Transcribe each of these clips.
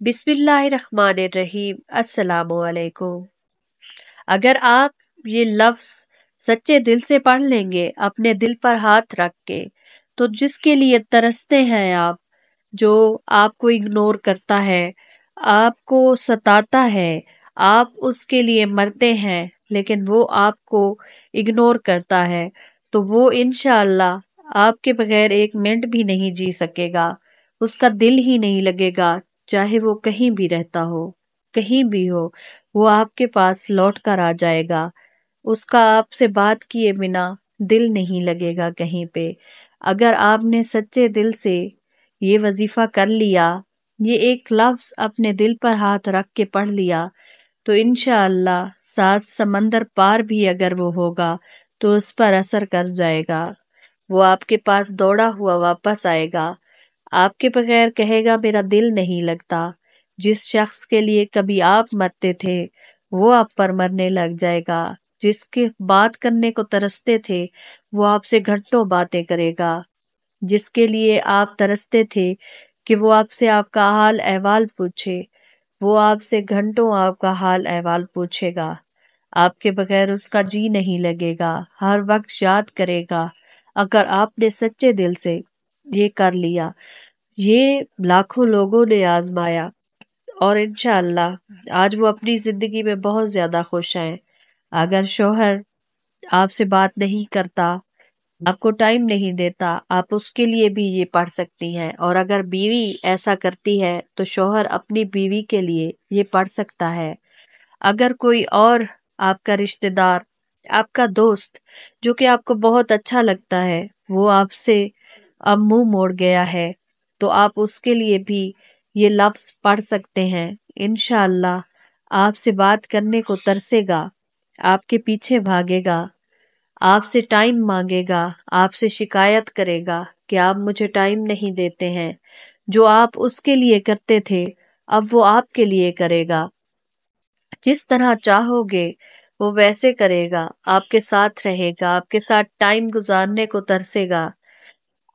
बिस्मिल्लाहिर्रहमानिर्रहीम। अस्सलामुअलैकुम। अगर आप ये लफ्ज सच्चे दिल से पढ़ लेंगे, अपने दिल पर हाथ रख के, तो जिसके लिए तरसते हैं आप, जो आपको इग्नोर करता है, आपको सताता है, आप उसके लिए मरते हैं लेकिन वो आपको इग्नोर करता है, तो वो इंशाअल्लाह आपके बगैर एक मिनट भी नहीं जी सकेगा। उसका दिल ही नहीं लगेगा, चाहे वो कहीं भी रहता हो, कहीं भी हो, वो आपके पास लौट कर आ जाएगा। उसका आपसे बात किए बिना दिल नहीं लगेगा कहीं पे। अगर आपने सच्चे दिल से ये वजीफा कर लिया, ये एक लफ्ज अपने दिल पर हाथ रख के पढ़ लिया, तो इंशाअल्लाह 7 समंदर पार भी अगर वो होगा तो उस पर असर कर जाएगा। वो आपके पास दौड़ा हुआ वापस आएगा, आपके बगैर कहेगा मेरा दिल नहीं लगता। जिस शख्स के लिए कभी आप मरते थे, वो आप पर मरने लग जाएगा। जिसके बात करने को तरसते थे, वो आपसे घंटों बातें करेगा। जिसके लिए आप तरसते थे कि वो आपसे आपका हाल अहवाल पूछे, वो आपसे घंटों आपका हाल अहवाल पूछेगा। आपके बगैर उसका जी नहीं लगेगा, हर वक्त याद करेगा। अगर आपने सच्चे दिल से ये कर लिया, ये लाखों लोगों ने आजमाया और इंशाअल्लाह आज वो अपनी जिंदगी में बहुत ज्यादा खुश हैं। अगर शोहर आपसे बात नहीं करता, आपको टाइम नहीं देता, आप उसके लिए भी ये पढ़ सकती हैं। और अगर बीवी ऐसा करती है तो शोहर अपनी बीवी के लिए ये पढ़ सकता है। अगर कोई और आपका रिश्तेदार, आपका दोस्त, जो कि आपको बहुत अच्छा लगता है, वो आपसे अब मुंह मोड़ गया है, तो आप उसके लिए भी ये लफ्ज पढ़ सकते हैं। इंशाअल्लाह आपसे बात करने को तरसेगा, आपके पीछे भागेगा, आपसे टाइम मांगेगा, आपसे शिकायत करेगा कि आप मुझे टाइम नहीं देते हैं। जो आप उसके लिए करते थे, अब वो आपके लिए करेगा। जिस तरह चाहोगे वो वैसे करेगा, आपके साथ रहेगा, आपके साथ टाइम गुजारने को तरसेगा,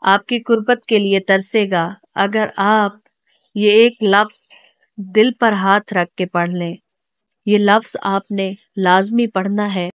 आपकी कुर्बत के लिए तरसेगा। अगर आप ये एक लफ्ज दिल पर हाथ रख के पढ़ लें, ये लफ्ज आपने लाजमी पढ़ना है।